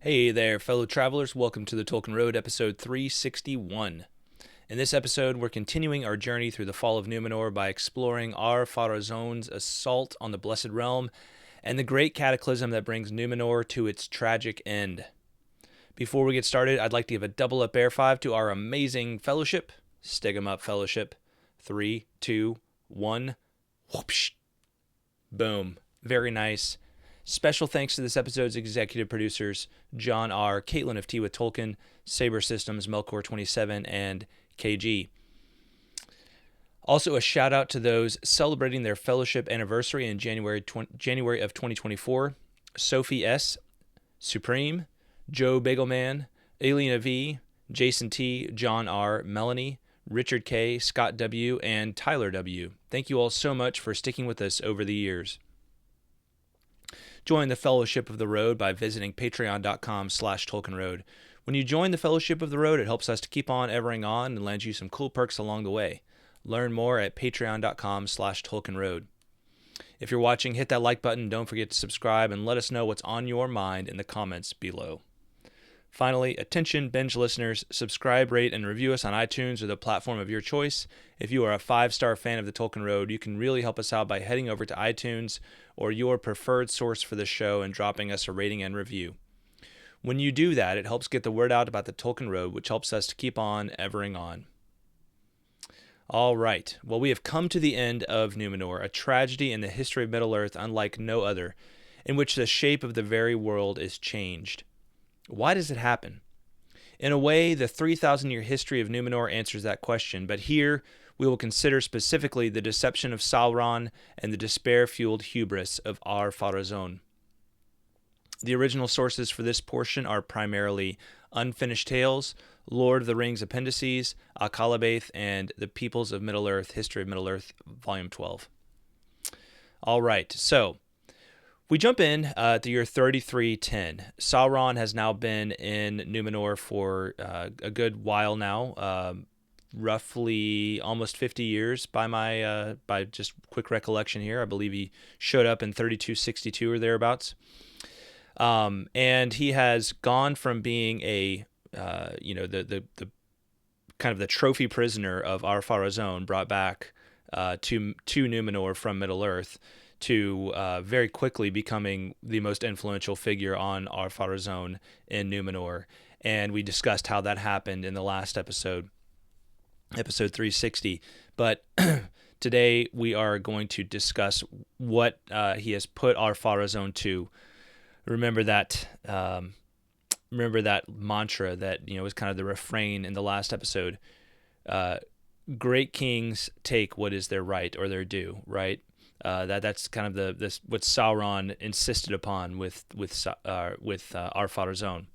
Hey there, fellow travelers. Welcome to the Tolkien Road, episode 361. In this episode, we're continuing our journey through the Fall of Númenor by exploring Ar-Pharazôn's assault on the Blessed Realm and the great cataclysm that brings Númenor to its tragic end. Before we get started, I'd like to give a double up air five to our amazing fellowship. Stig 'em up, fellowship. 3, 2, 1. Whoopsh. Boom. Very nice. Special thanks to this episode's executive producers, John R., Kaitlyn of Tea with Tolkien, SaberSystems, Melkor27, and KG. Also, a shout out to those celebrating their fellowship anniversary in January of 2024, Sophie S., Supreme, JoeBagelMan, Emilio P, Jason T, John R., Melanie, Richard K, Scott W, and Tyler W. Thank you all so much for sticking with us over the years. Join the Fellowship of the Road by visiting patreon.com/TolkienRoad. When you join the Fellowship of the Road, it helps us to keep on evering on and lands you some cool perks along the way. Learn more at patreon.com/TolkienRoad. If you're watching, hit that like button. Don't forget to subscribe and let us know what's on your mind in the comments below. Finally, attention binge listeners, subscribe, rate, and review us on iTunes or the platform of your choice. If you are a 5-star fan of the Tolkien Road, you can really help us out by heading over to iTunes or your preferred source for the show and dropping us a rating and review. When you do that, it helps get the word out about the Tolkien Road, which helps us to keep on evering on. All right, well, we have come to the end of Númenor, a tragedy in the history of Middle-earth unlike no other, in which the shape of the very world is changed. Why does it happen? In a way, the 3,000-year history of Númenor answers that question, but here we will consider specifically the deception of Sauron and the despair-fueled hubris of Ar-Pharazôn. The original sources for this portion are primarily Unfinished Tales, Lord of the Rings Appendices, Akalabaith, and The Peoples of Middle-earth, History of Middle-earth, Volume 12. All right, so we jump in at the year 3310. Sauron has now been in Númenor for a good while now, roughly almost 50 years by just quick recollection here. I believe he showed up in 3262 or thereabouts. And he has gone from being the kind of the trophy prisoner of Ar-Pharazôn brought back to Númenor from Middle-earth to very quickly becoming the most influential figure on Ar-Pharazôn in Númenor. And we discussed how that happened in the last episode 360. But today we are going to discuss what he has put Ar-Pharazôn to. Remember that mantra that was kind of the refrain in the last episode. Great kings take what is their right or their due, right? That's kind of what Sauron insisted upon with Ar-Pharazôn.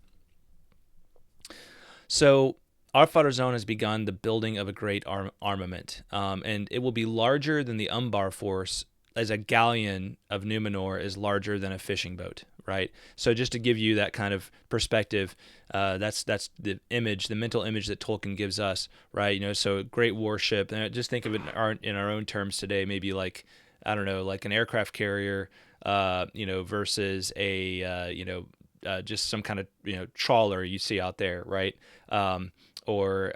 So Ar-Pharazôn has begun the building of a great armament, and it will be larger than the Umbar force, as a galleon of Númenor is larger than a fishing boat, right? So just to give you that kind of perspective, that's the image, the mental image that Tolkien gives us, right? So great warship, and just think of it in our own terms today, maybe like, I don't know, like an aircraft carrier, versus a, just some kind of, trawler you see out there, right? Or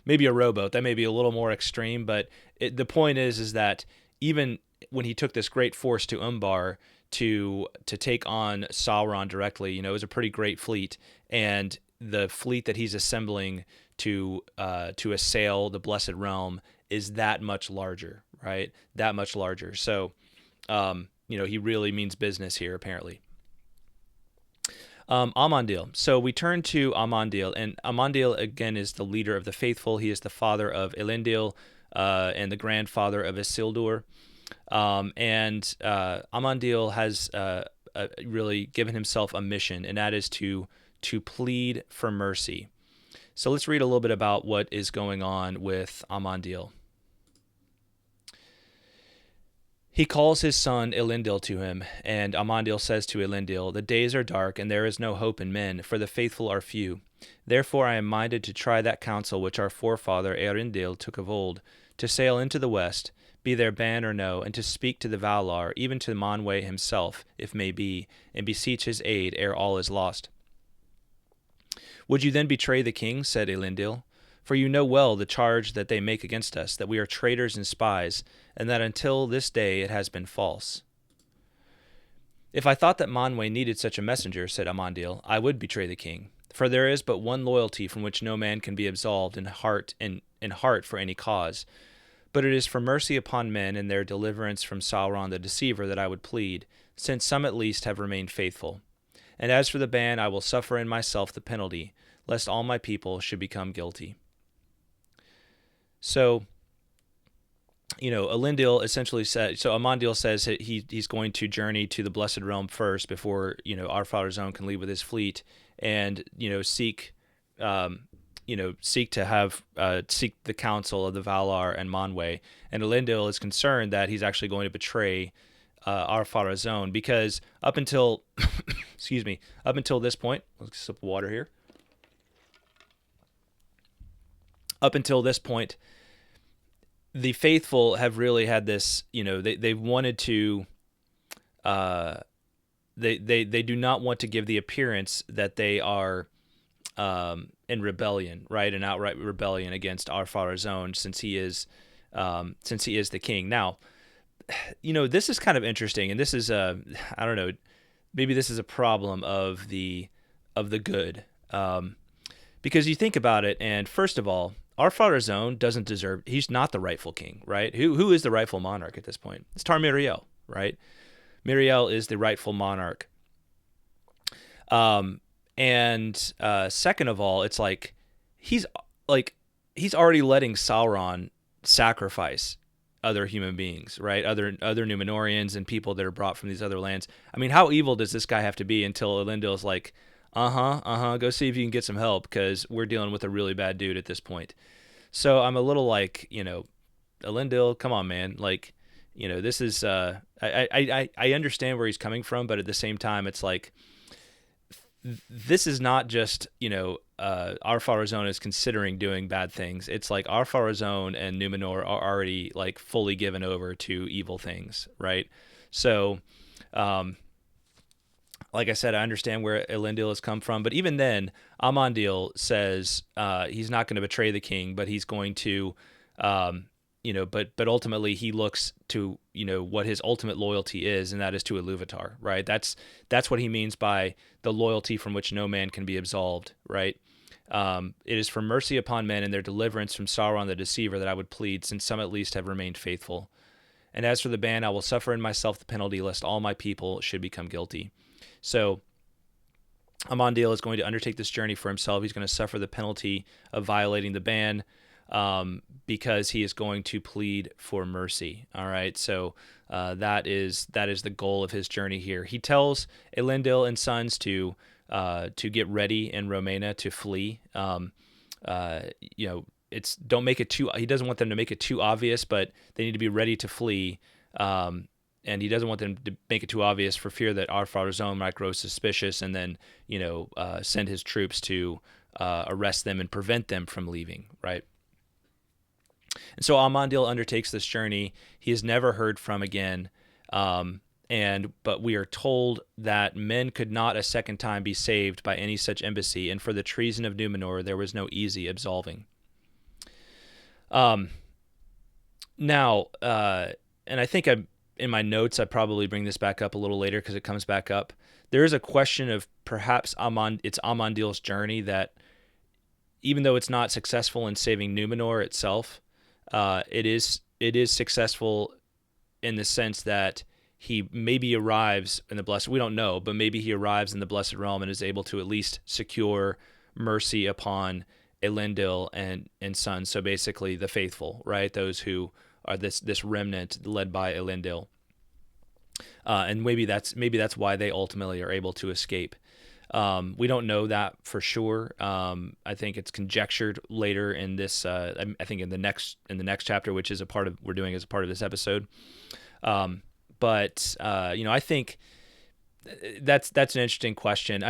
maybe a rowboat. That may be a little more extreme, but the point is that even when he took this great force to Umbar to take on Sauron directly, it was a pretty great fleet, and the fleet that he's assembling to assail the Blessed Realm is that much larger, right? That much larger. So, he really means business here, apparently. Amandil. So we turn to Amandil, and Amandil, again, is the leader of the faithful. He is the father of Elendil and the grandfather of Isildur. And Amandil has really given himself a mission, and that is to plead for mercy. So let's read a little bit about what is going on with Amandil. He calls his son Elendil to him, and Amandil says to Elendil, "The days are dark, and there is no hope in men, for the faithful are few. Therefore I am minded to try that counsel which our forefather Eärendil took of old, to sail into the west, be there ban or no, and to speak to the Valar, even to Manwë himself, if may be, and beseech his aid ere all is lost. Would you then betray the king? Said Elendil. For you know well the charge that they make against us, that we are traitors and spies, and that until this day it has been false. If I thought that Manwë needed such a messenger, said Amandil, I would betray the king. For there is but one loyalty from which no man can be absolved in heart for any cause. But it is for mercy upon men and their deliverance from Sauron the Deceiver that I would plead, since some at least have remained faithful. And as for the ban, I will suffer in myself the penalty, lest all my people should become guilty. So, Elendil essentially said, so Amandil says he's going to journey to the Blessed Realm first before, Ar-Pharazôn can leave with his fleet and, seek to have, seek the counsel of the Valar and Manwë. And Elendil is concerned that he's actually going to betray Ar-Pharazôn because up until, up until this point, let's get a sip of water here. Up until this point, the faithful have really had this, they've wanted to, they do not want to give the appearance that they are in rebellion, right? An outright rebellion against Ar-Pharazôn since he is the king. Now, this is kind of interesting, and this is I don't know, maybe this is a problem of the good, because you think about it, and first of all, Ar-Pharazôn doesn't deserve. He's not the rightful king, right? Who is the rightful monarch at this point? It's Tar-Miriel, right? Miriel is the rightful monarch. And second of all, it's like he's already letting Sauron sacrifice other human beings, right? Other Númenóreans and people that are brought from these other lands. I mean, how evil does this guy have to be until Elendil's like, go see if you can get some help because we're dealing with a really bad dude at this point. So I'm a little like, Elendil, come on, man. Like, this is, I understand where he's coming from, but at the same time, it's like, this is not just, Ar-Pharazôn is considering doing bad things. It's like Ar-Pharazôn and Númenor are already like fully given over to evil things, right? So, like I said, I understand where Elendil has come from, but even then, Amandil says he's not going to betray the king, but he's going to, but ultimately he looks to, what his ultimate loyalty is, and that is to Ilúvatar, right? That's what he means by the loyalty from which no man can be absolved, right? It is for mercy upon men and their deliverance from Sauron the Deceiver that I would plead, since some at least have remained faithful. And as for the ban, I will suffer in myself the penalty, lest all my people should become guilty. So Amandil is going to undertake this journey for himself. He's going to suffer the penalty of violating the ban because he is going to plead for mercy. All right, so that is the goal of his journey here. He tells Elendil and sons to get ready in Romena to flee. It's don't make it too. He doesn't want them to make it too obvious, but they need to be ready to flee. And he doesn't want them to make it too obvious for fear that Ar-Pharazôn might grow suspicious and then, send his troops to arrest them and prevent them from leaving, right? And so Amandil undertakes this journey. He is never heard from again, but we are told that men could not a second time be saved by any such embassy, and for the treason of Númenor there was no easy absolving. Now, and I think in my notes, I probably bring this back up a little later because it comes back up. There is a question of perhaps it's Amandil's journey that, even though it's not successful in saving Númenor itself, it is successful in the sense that he maybe arrives in the Blessed. We don't know, but maybe he arrives in the Blessed Realm and is able to at least secure mercy upon Elendil and sons. So basically, the faithful, right? Those who are this remnant led by Elendil, and maybe that's why they ultimately are able to escape. We don't know that for sure. I think it's conjectured later in this. I think in the next chapter, which is we're doing as a part of this episode. But I think that's an interesting question.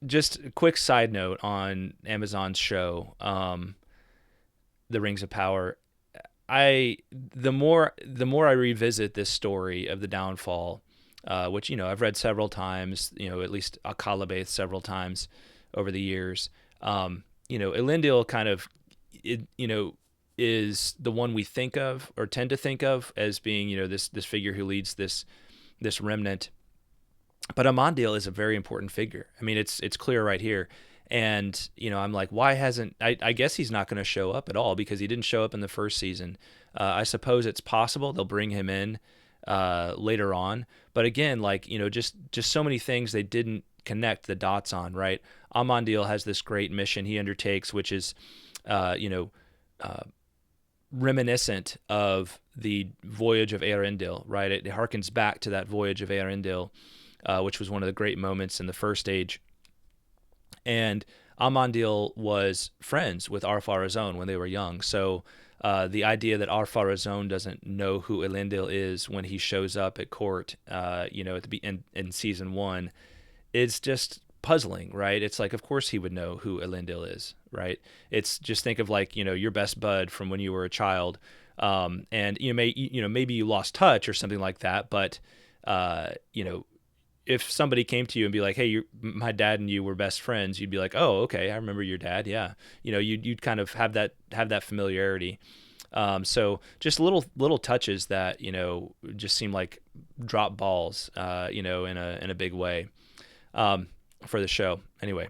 Just a quick side note on Amazon's show. the Rings of Power, the more I revisit this story of the downfall, which I've read several times, at least Akalabath several times over the years. Elendil kind of, is the one we think of or tend to think of as being this figure who leads this remnant. But Amandil is a very important figure. I mean, it's clear right here. And, I'm like, why hasn't... I guess he's not going to show up at all because he didn't show up in the first season. I suppose it's possible they'll bring him in later on. But again, just so many things they didn't connect the dots on, right? Amandil has this great mission he undertakes, which is, reminiscent of the voyage of Eärendil, right? It harkens back to that voyage of Eärendil, which was one of the great moments in the First Age. And Amandil was friends with Ar-Pharazôn when they were young. So the idea that Ar-Pharazôn doesn't know who Elendil is when he shows up at court, at in season 1, is just puzzling, right? It's like, of course he would know who Elendil is, right? It's just think of your best bud from when you were a child, and maybe you lost touch or something like that, but if somebody came to you and be like, hey, my dad and you were best friends, you'd be like, oh, okay, I remember your dad. Yeah. You'd kind of have that familiarity. So just little touches that, just seem like drop balls, in a big way, for the show. Anyway.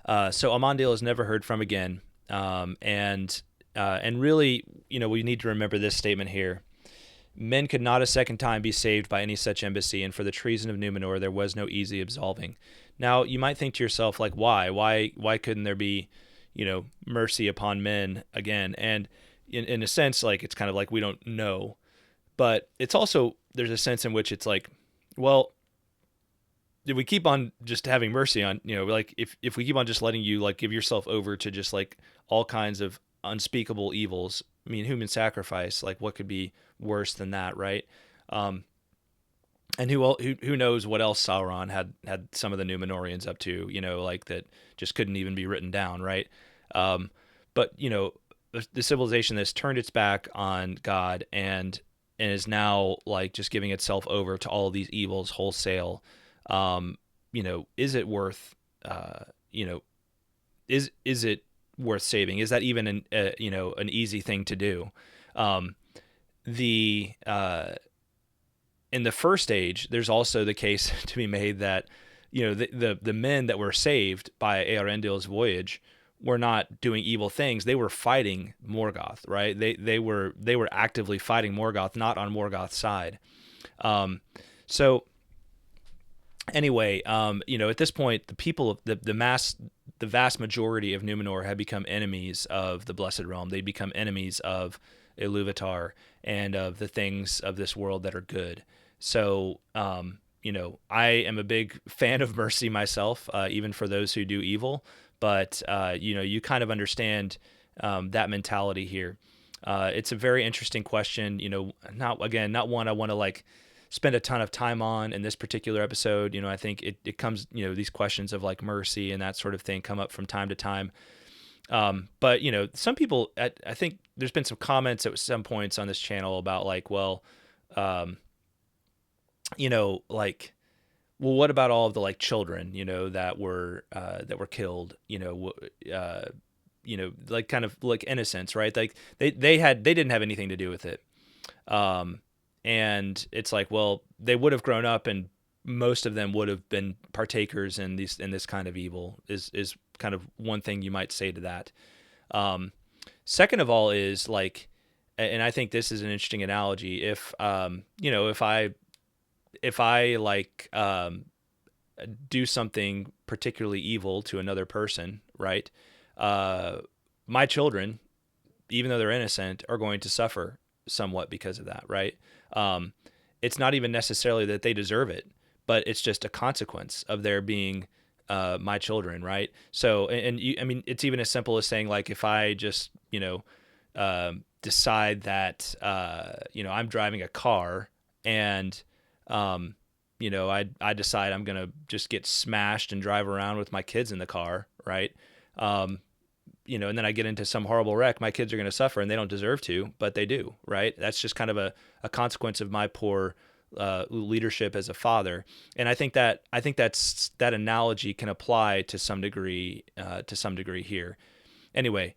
So Amandil is never heard from again. And really, we need to remember this statement here. Men could not a second time be saved by any such embassy, and for the treason of Númenor there was no easy absolving. Now, you might think to yourself, like, why? Why couldn't there be, mercy upon men again? And in a sense, like, it's kind of like we don't know. But it's also, there's a sense in which it's like, well, if we keep on just having mercy on, like, if we keep on just letting you, like, give yourself over to just, like, all kinds of unspeakable evils, I mean, human sacrifice, like, what could be worse than that, right? And who knows what else Sauron had some of the Númenóreans up to, like, that just couldn't even be written down, right? But the civilization that's turned its back on God and is now, like, just giving itself over to all of these evils wholesale. Is it worth? Is it worth saving? Is that even an easy thing to do? In the First Age, there's also the case to be made that the men that were saved by Eärendil's voyage were not doing evil things. They were fighting Morgoth, right? They were actively fighting Morgoth, not on Morgoth's side. So anyway, at this point, the people of the vast majority of Númenor had become enemies of the Blessed Realm. They become enemies of Ilúvatar and of the things of this world that are good. So, I am a big fan of mercy myself, even for those who do evil. But, you kind of understand that mentality here. It's a very interesting question, not one I want to, like, spend a ton of time on in this particular episode. I think it comes, these questions of, like, mercy and that sort of thing come up from time to time. But, some people, I think there's been some comments at some points on this channel about, like, well, like, well, what about all of the, like, children, that were killed, like, kind of like innocents, right? Like they didn't have anything to do with it. And it's like, well, they would have grown up and most of them would have been partakers in this kind of evil is kind of one thing you might say to that. Second of all is, like, and I think this is an interesting analogy. If I like, do something particularly evil to another person, right? My children, even though they're innocent, are going to suffer somewhat because of that, right? It's not even necessarily that they deserve it, but it's just a consequence of their being my children, right? So, I mean, it's even as simple as saying, like, if I just, decide that, I'm driving a car and, I decide I'm going to just get smashed and drive around with my kids in the car, right? and then I get into some horrible wreck, my kids are going to suffer, and they don't deserve to, but they do, right? That's just kind of a consequence of my poor leadership as a father. And I think that analogy can apply to some degree here. Anyway,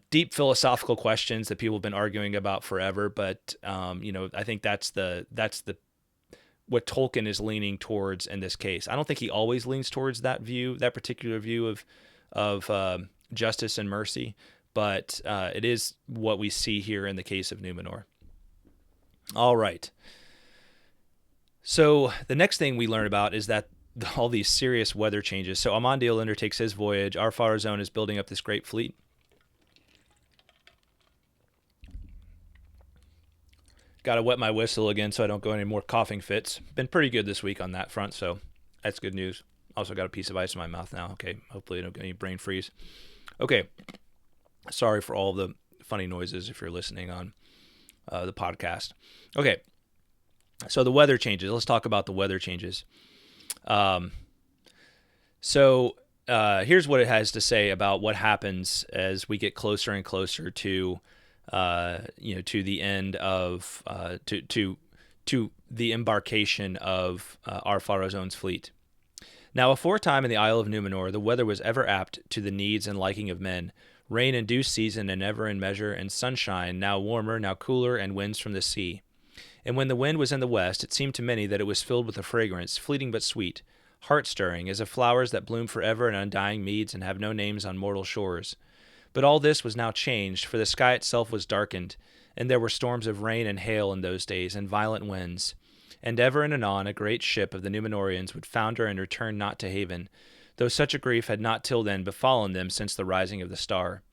deep philosophical questions that people have been arguing about forever, but I think that's what Tolkien is leaning towards in this case. I don't think he always leans towards that particular view of justice and mercy, but it is what we see here in the case of Númenor. All right. So the next thing we learn about is that all these serious weather changes. So Amandiel undertakes his voyage. Ar-Pharazôn is building up this great fleet. Got to wet my whistle again so I don't go any more coughing fits. Been pretty good this week on that front, so that's good news. Also got a piece of ice in my mouth now. Okay, hopefully I don't get any brain freeze. Okay, sorry for all the funny noises if you're listening on the podcast. Okay, so the weather changes. Let's talk about the weather changes. So here's what it has to say about what happens as we get closer and closer to the end of to the embarkation of Ar-Pharazôn's fleet. Now, aforetime in the Isle of Númenor, the weather was ever apt to the needs and liking of men. Rain in due season and ever in measure, and sunshine, now warmer, now cooler, and winds from the sea. And when the wind was in the west, it seemed to many that it was filled with a fragrance, fleeting but sweet, heart-stirring, as of flowers that bloom forever in undying meads and have no names on mortal shores. But all this was now changed, for the sky itself was darkened, and there were storms of rain and hail in those days, and violent winds. And ever and anon a great ship of the Númenorians would founder and return not to haven, though such a grief had not till then befallen them since the rising of the star.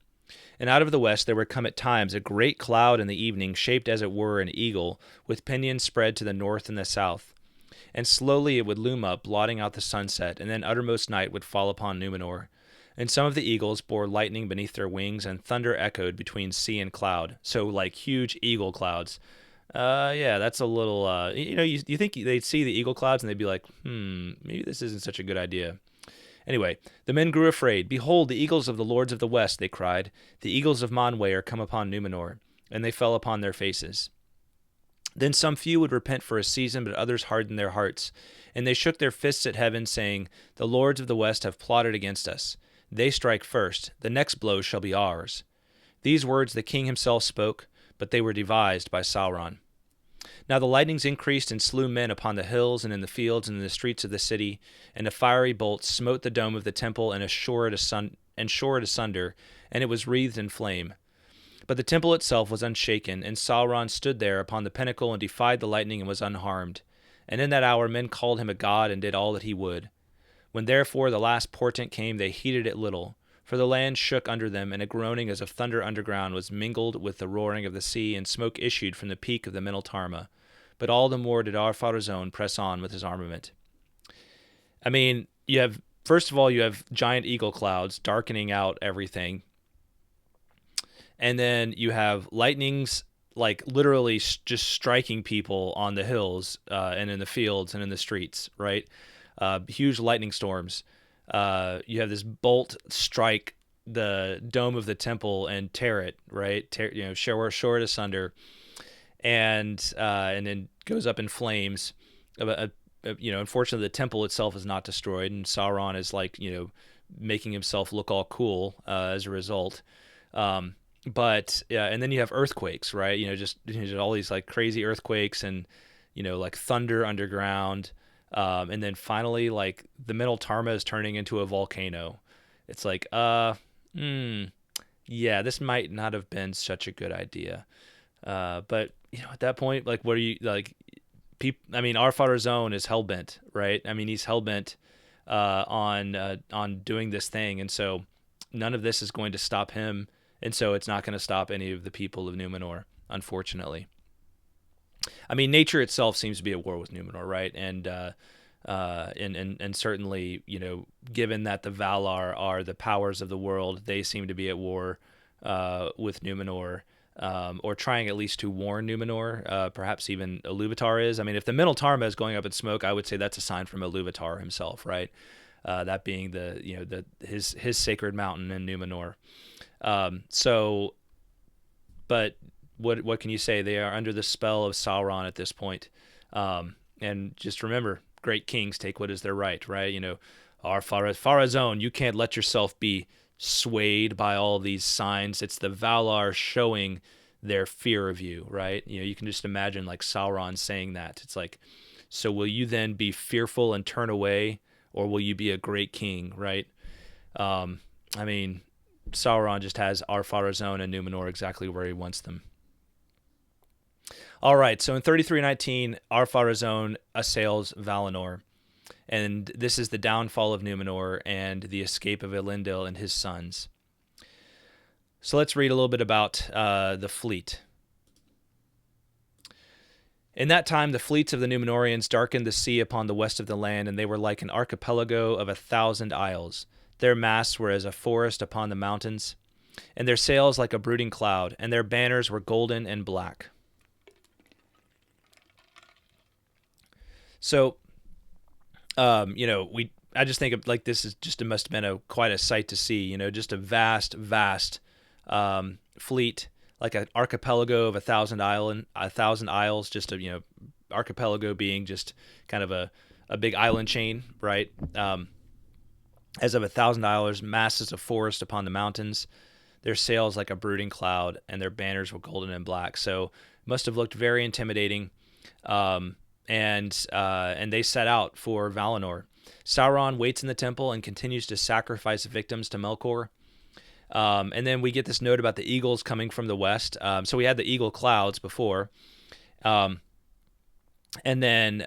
And out of the west there would come at times a great cloud in the evening, shaped as it were an eagle, with pinions spread to the north and the south. And slowly it would loom up, blotting out the sunset, and then uttermost night would fall upon Númenor. And some of the eagles bore lightning beneath their wings, and thunder echoed between sea and cloud. So like huge eagle clouds. Yeah, that's a little, you think they'd see the eagle clouds and they'd be like, maybe this isn't such a good idea. Anyway, the men grew afraid. Behold, the eagles of the lords of the west, they cried. The eagles of Manwë are come upon Númenor. And they fell upon their faces. Then some few would repent for a season, but others hardened their hearts. And they shook their fists at heaven, saying, The lords of the west have plotted against us. They strike first. The next blow shall be ours. These words the king himself spoke, but they were devised by Sauron. Now the lightnings increased and slew men upon the hills and in the fields and in the streets of the city, and a fiery bolt smote the dome of the temple and shore it asunder, and it was wreathed in flame. But the temple itself was unshaken, and Sauron stood there upon the pinnacle and defied the lightning and was unharmed. And in that hour men called him a god and did all that he would. When therefore the last portent came, they heeded it little, for the land shook under them, and a groaning as of thunder underground was mingled with the roaring of the sea, and smoke issued from the peak of the Meneltarma. But all the more did Ar-Pharazôn press on with his armament. I mean, first of all, you have giant eagle clouds darkening out everything. And then you have lightnings, like literally just striking people on the hills and in the fields and in the streets, right? Huge lightning storms. You have this bolt strike the dome of the temple and tear it, right? Shore it asunder, and then goes up in flames. Unfortunately, the temple itself is not destroyed, and Sauron is making himself look all cool as a result. But yeah, and then you have earthquakes, right? Just all these like crazy earthquakes and like thunder underground. And then finally, like the Meneltarma is turning into a volcano. It's like, yeah, this might not have been such a good idea. But at that point, like, what are you like? Ar-Pharazôn is hellbent, right? I mean, he's hellbent on doing this thing, and so none of this is going to stop him, and so it's not going to stop any of the people of Númenor, unfortunately. I mean, nature itself seems to be at war with Númenor, right? And certainly, given that the Valar are the powers of the world, they seem to be at war with Númenor, or trying at least to warn Númenor. Perhaps even Ilúvatar is. I mean, if the Meneltarma is going up in smoke, I would say that's a sign from Ilúvatar himself, right? That being his sacred mountain in Númenor. So, but what can you say? They are under the spell of Sauron at this point. And just remember, great kings take what is their right, right? You know, Ar-Pharazôn, you can't let yourself be swayed by all these signs. It's the Valar showing their fear of you, right? You know, you can just imagine like Sauron saying that. It's like, so will you then be fearful and turn away, or will you be a great king, right? I mean, Sauron just has Ar-Pharazôn and Númenor exactly where he wants them. All right, so in 3319, Ar-Pharazôn assails Valinor, and this is the downfall of Númenor and the escape of Elendil and his sons. So let's read a little bit about the fleet. In that time, the fleets of the Númenorians darkened the sea upon the west of the land, and they were like an archipelago of 1,000 isles. Their masts were as a forest upon the mountains, and their sails like a brooding cloud, and their banners were golden and black. So, you know, I just think of like this is just it must have been quite a sight to see. You know, just a vast fleet, like an archipelago of 1,000 isles. Just a, you know, archipelago being just kind of a big island chain, right? As of 1,000 isles, masses of forest upon the mountains. Their sails like a brooding cloud, and their banners were golden and black. So, must have looked very intimidating. And they set out for Valinor. Sauron waits in the temple and continues to sacrifice victims to Melkor. And then we get this note about the eagles coming from the west. So we had the eagle clouds before, and then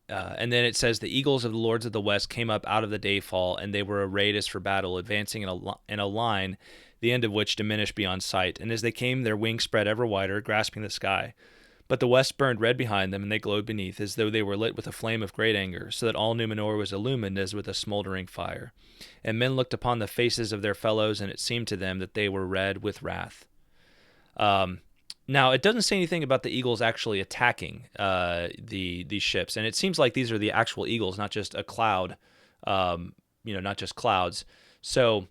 it says the eagles of the lords of the west came up out of the dayfall, and they were arrayed as for battle, advancing in a line, the end of which diminished beyond sight. And as they came, their wings spread ever wider, grasping the sky. But the west burned red behind them, and they glowed beneath, as though they were lit with a flame of great anger, so that all Númenor was illumined as with a smoldering fire. And men looked upon the faces of their fellows, and it seemed to them that they were red with wrath. Now, it doesn't say anything about the eagles actually attacking these ships, and it seems like these are the actual eagles, not just a cloud, not just clouds. So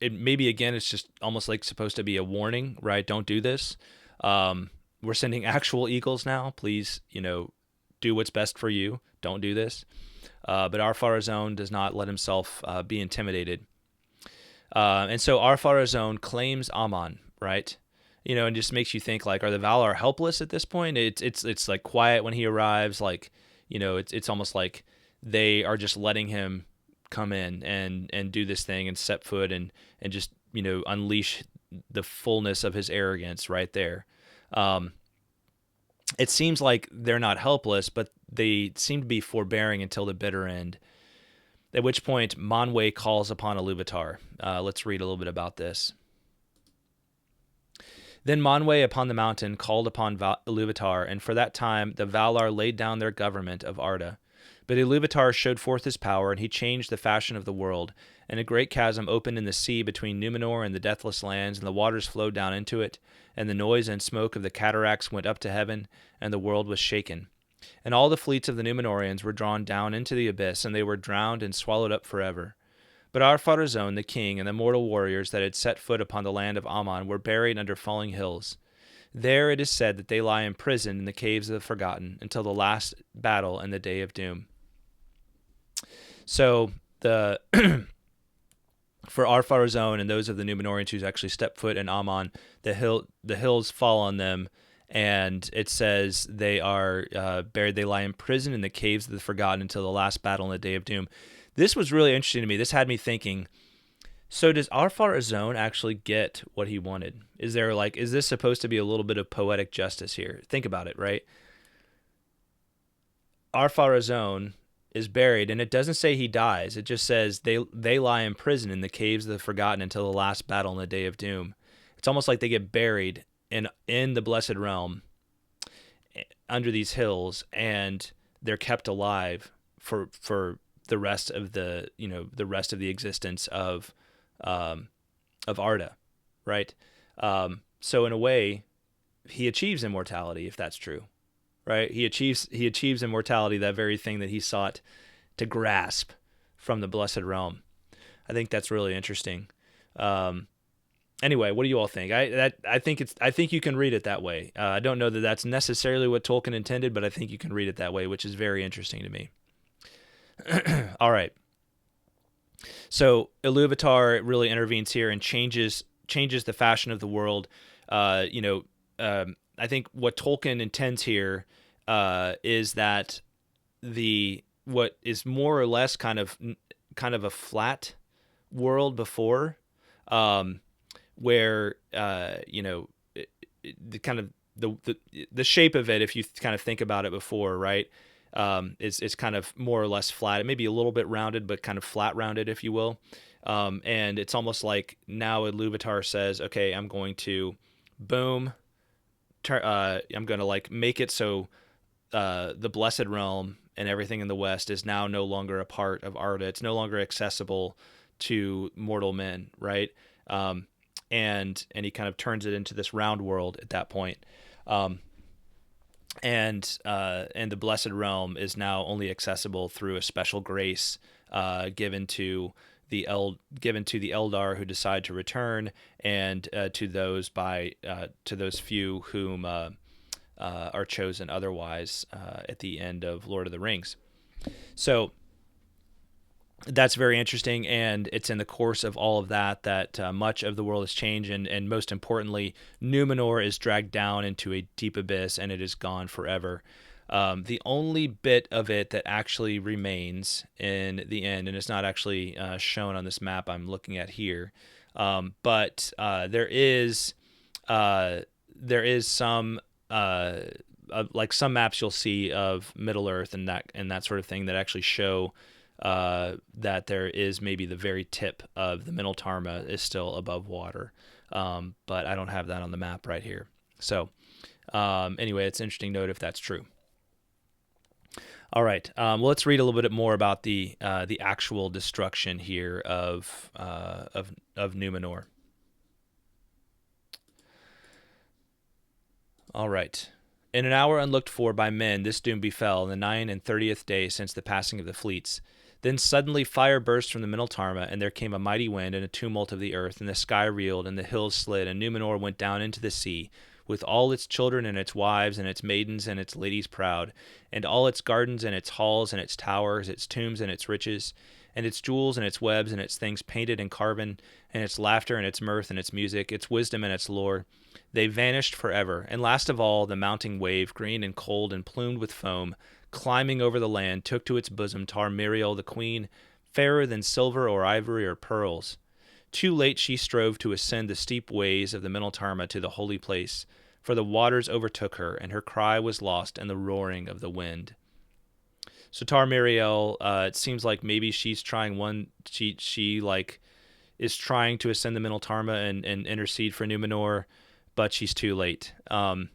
it maybe again it's just almost like supposed to be a warning, right? Don't do this. We're sending actual eagles now. Please, do what's best for you. Don't do this. But Ar-Pharazôn does not let himself be intimidated. And so Ar-Pharazôn claims Aman, right? And just makes you think like, are the Valar helpless at this point? It's like quiet when he arrives. Like, it's almost like they are just letting him come in and do this thing and set foot and just unleash the fullness of his arrogance right there. It seems like they're not helpless, but they seem to be forbearing until the bitter end, at which point Manwë calls upon Iluvatar. Let's read a little bit about this. Then Manwë upon the mountain called upon Iluvatar, and for that time the Valar laid down their government of Arda. But Iluvatar showed forth his power, and he changed the fashion of the world, and a great chasm opened in the sea between Númenor and the deathless lands, and the waters flowed down into it, and the noise and smoke of the cataracts went up to heaven, and the world was shaken. And all the fleets of the Númenorians were drawn down into the abyss, and they were drowned and swallowed up forever. But Ar-Pharazôn the king and the mortal warriors that had set foot upon the land of Aman were buried under falling hills. There it is said that they lie imprisoned in the caves of the forgotten until the last battle and the day of doom. So for Ar-Pharazôn and those of the Númenorians who actually step foot in Aman, the hills fall on them, and it says they are buried. They lie imprisoned in the caves of the forgotten until the last battle and the day of doom. This was really interesting to me. This had me thinking, so does Ar-Pharazôn actually get what he wanted? Is this supposed to be a little bit of poetic justice here? Think about it, right? Ar-Pharazôn is buried, and it doesn't say he dies. It just says they lie in prison in the caves of the forgotten until the last battle and the day of doom. It's almost like they get buried in the blessed realm under these hills, and they're kept alive for the rest of the existence of Arda, right? So in a way, he achieves immortality, if that's true. Right, he achieves immortality, that very thing that he sought to grasp from the blessed realm. I think that's really interesting. Anyway, what do you all think? I think you can read it that way. I don't know that that's necessarily what Tolkien intended, but I think you can read it that way, which is very interesting to me. All right. So Iluvatar really intervenes here and changes the fashion of the world. I think what Tolkien intends here is that what is more or less kind of a flat world before, where the kind of the shape of it, if you kind of think about it before, right, is kind of more or less flat. It may be a little bit rounded, but kind of flat rounded, if you will. And it's almost like now Iluvatar says, okay, I'm going to boom. I'm going to like make it so the Blessed Realm and everything in the West is now no longer a part of Arda. It's no longer accessible to mortal men, right? And he kind of turns it into this round world at that point. And the Blessed Realm is now only accessible through a special grace given to the Eldar who decide to return, and to those few whom are chosen otherwise at the end of Lord of the Rings. So that's very interesting, and it's in the course of all of that much of the world has changed, and most importantly, Númenor is dragged down into a deep abyss, and it is gone forever. The only bit of it that actually remains in the end, and it's not actually shown on this map I'm looking at here, but there is some like some maps you'll see of Middle Earth and that sort of thing that actually show that there is maybe the very tip of the Middle-Tarma is still above water, but I don't have that on the map right here. So anyway, it's an interesting note if that's true. All right, well, let's read a little bit more about the actual destruction here of Númenor. All right. In an hour unlooked for by men, this doom befell in the 39th day since the passing of the fleets. Then suddenly fire burst from the Middle-Tarma, and there came a mighty wind and a tumult of the earth, and the sky reeled, and the hills slid, and Númenor went down into the sea, with all its children and its wives and its maidens and its ladies proud, and all its gardens and its halls and its towers, its tombs and its riches, and its jewels and its webs and its things painted and carven, and its laughter and its mirth and its music, its wisdom and its lore. They vanished forever. And last of all, the mounting wave, green and cold and plumed with foam, climbing over the land, took to its bosom Tar Miriel the queen, fairer than silver or ivory or pearls. Too late she strove to ascend the steep ways of the Middle-Tarma to the holy place, for the waters overtook her, and her cry was lost in the roaring of the wind. So Tar Miriel, it seems like maybe she's trying she like is trying to ascend the Middle-Tarma and intercede for Númenor, but she's too late. And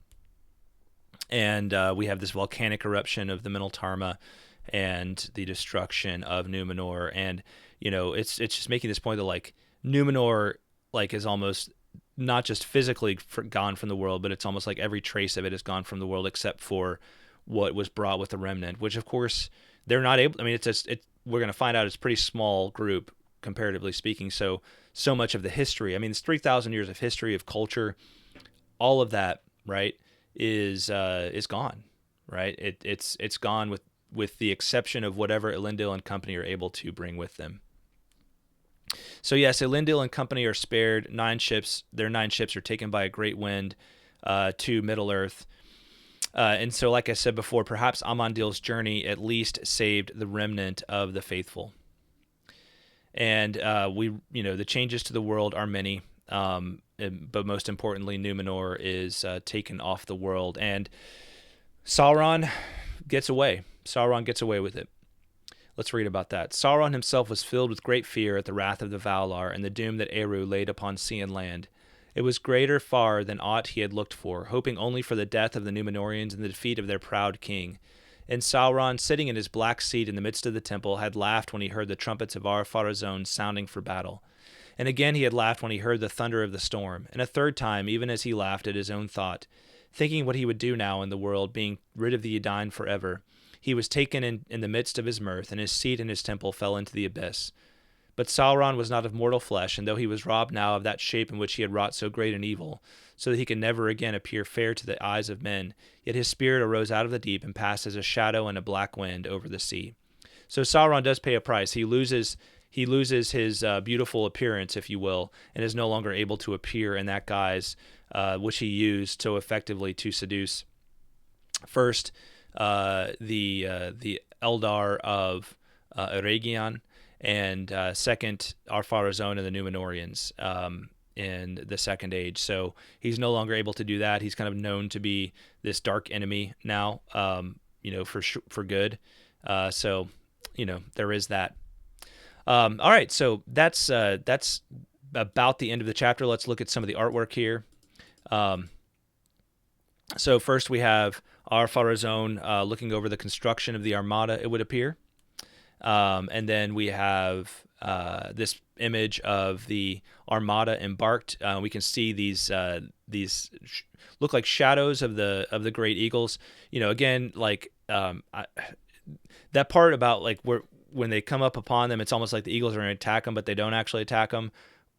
we have this volcanic eruption of the Middle-Tarma and the destruction of Númenor. And, it's just making this point that, like, Númenor, like, is almost not just physically gone from the world, but it's almost like every trace of it is gone from the world except for what was brought with the remnant, which, of course, they're not able. I mean, we're going to find out it's a pretty small group, comparatively speaking. So much of the history, I mean, it's 3,000 years of history, of culture, all of that, right, is gone, right? It's gone with the exception of whatever Elendil and company are able to bring with them. So yes, Elendil and company are spared. Their 9 ships are taken by a great wind to Middle Earth. And so, like I said before, perhaps Amandil's journey at least saved the remnant of the faithful. And the changes to the world are many. But most importantly, Númenor is taken off the world, and Sauron gets away. Sauron gets away with it. Let's read about that. Sauron himself was filled with great fear at the wrath of the Valar and the doom that Eru laid upon sea and land. It was greater far than aught he had looked for, hoping only for the death of the Númenorians and the defeat of their proud king. And Sauron, sitting in his black seat in the midst of the temple, had laughed when he heard the trumpets of Ar-Pharazôn sounding for battle. And again he had laughed when he heard the thunder of the storm, and a third time, even as he laughed at his own thought, thinking what he would do now in the world, being rid of the Edain forever. He was taken in the midst of his mirth, and his seat in his temple fell into the abyss. But Sauron was not of mortal flesh, and though he was robbed now of that shape in which he had wrought so great an evil, so that he can never again appear fair to the eyes of men, yet his spirit arose out of the deep and passed as a shadow in a black wind over the sea. So Sauron does pay a price. He loses his beautiful appearance, if you will, and is no longer able to appear in that guise which he used so effectively to seduce first the Eldar of Eregion, and second Ar-Pharazôn and the Númenóreans in the Second Age. So he's no longer able to do that. He's kind of known to be this dark enemy now, for good. So there is that. All right, so that's about the end of the chapter. Let's look at some of the artwork here. So first we have Ar-Pharazôn looking over the construction of the Armada, it would appear. And then we have this image of the Armada embarked. We can see these look like shadows of the great eagles. Again, like that part about like when they come up upon them, it's almost like the eagles are going to attack them, but they don't actually attack them.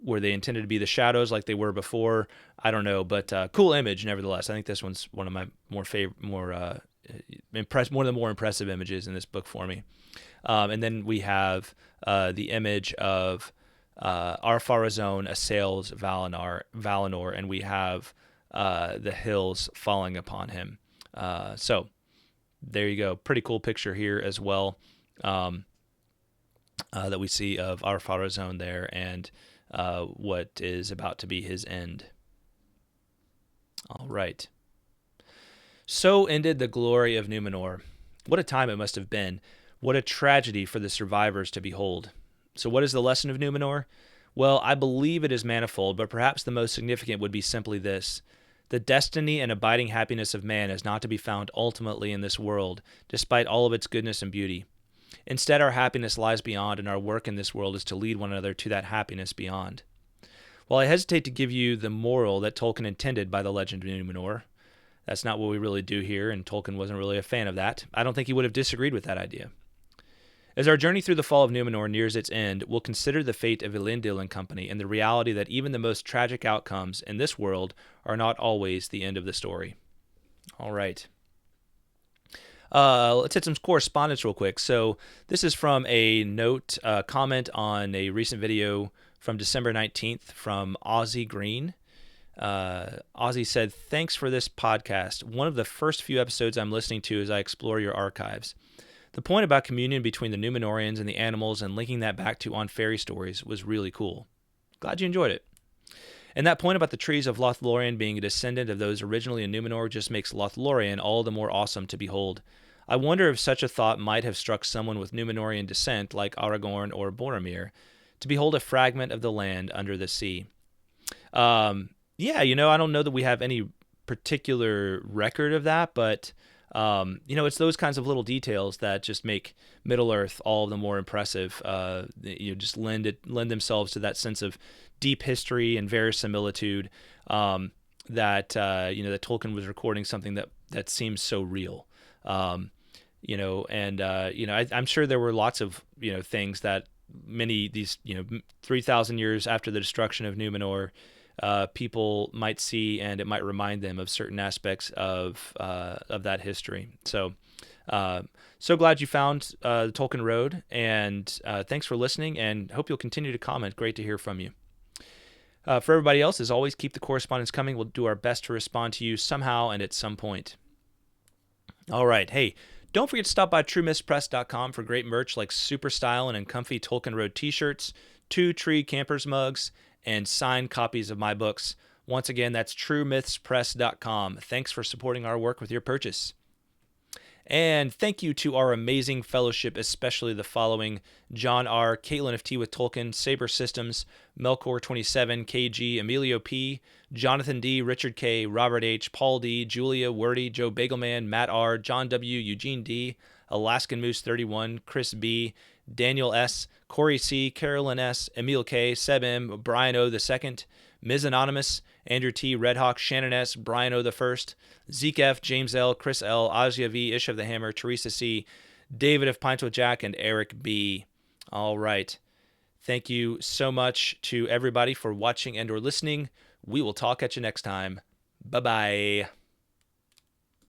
Were they intended to be the shadows like they were before? I don't know, but cool image nevertheless. I think this one's one of my one of the more impressive images in this book for me. And then we have the image of Ar-Pharazôn assails Valinor, and we have the hills falling upon him. So there you go. Pretty cool picture here as well that we see of Ar-Pharazôn there, and what is about to be his end. All right. So ended the glory of Númenor. What a time it must have been. What a tragedy for the survivors to behold. So what is the lesson of Númenor? Well, I believe it is manifold, but perhaps the most significant would be simply this. The destiny and abiding happiness of man is not to be found ultimately in this world, despite all of its goodness and beauty. Instead, our happiness lies beyond, and our work in this world is to lead one another to that happiness beyond. While I hesitate to give you the moral that Tolkien intended by the legend of Númenor, that's not what we really do here, and Tolkien wasn't really a fan of that. I don't think he would have disagreed with that idea. As our journey through the Fall of Númenor nears its end, we'll consider the fate of Elendil and company and the reality that even the most tragic outcomes in this world are not always the end of the story. All right. Let's hit some correspondence real quick. So this is from a comment on a recent video from December 19th from Ozzy Green. Ozzy said, "Thanks for this podcast. One of the first few episodes I'm listening to as I explore your archives. The point about communion between the Númenóreans and the animals and linking that back to on fairy stories was really cool. Glad you enjoyed it. And that point about the trees of Lothlorien being a descendant of those originally in Númenor just makes Lothlorien all the more awesome to behold. I wonder if such a thought might have struck someone with Númenorian descent like Aragorn or Boromir, to behold a fragment of the land under the sea." I don't know that we have any particular record of that, but it's those kinds of little details that just make Middle-earth all the more impressive. Just lend themselves to that sense of deep history and verisimilitude that Tolkien was recording something that seems so real. I'm sure there were lots of things that these 3,000 years after the destruction of Númenor, people might see, and it might remind them of certain aspects of that history. So glad you found the Tolkien Road, and thanks for listening, and hope you'll continue to comment. Great to hear from you. For everybody else, as always, keep the correspondence coming. We'll do our best to respond to you somehow and at some point. All right. Hey, don't forget to stop by TrueMythsPress.com for great merch like super styling and comfy Tolkien Road t-shirts, 2 Tree Campers mugs, and signed copies of my books. Once again, that's TrueMythsPress.com. Thanks for supporting our work with your purchase. And thank you to our amazing fellowship, especially the following: John R., Kaitlyn of Tea with Tolkien, SaberSystems, Melkor27, KG, Emilio P, Jonathan D, Richard K, Robert H, Paul D, Julia, Werty, JoeBagelMan, Matt R, John W, Eugene D, Alaskan Moose 31, Chris B, Daniel S, Cory C, Carolyn S, Emiel K, Seb M, Brian O II, Ms. Anonymous, Andrew T, Redhawk, Shannon S, Brian O I, Zeke F, James L, Chris L, Asya V, Ish of the Hammer, Teresa C, David of Pints with Jack, and Eric B. All right. Thank you so much to everybody for watching and or listening. We will talk at you next time. Bye-bye.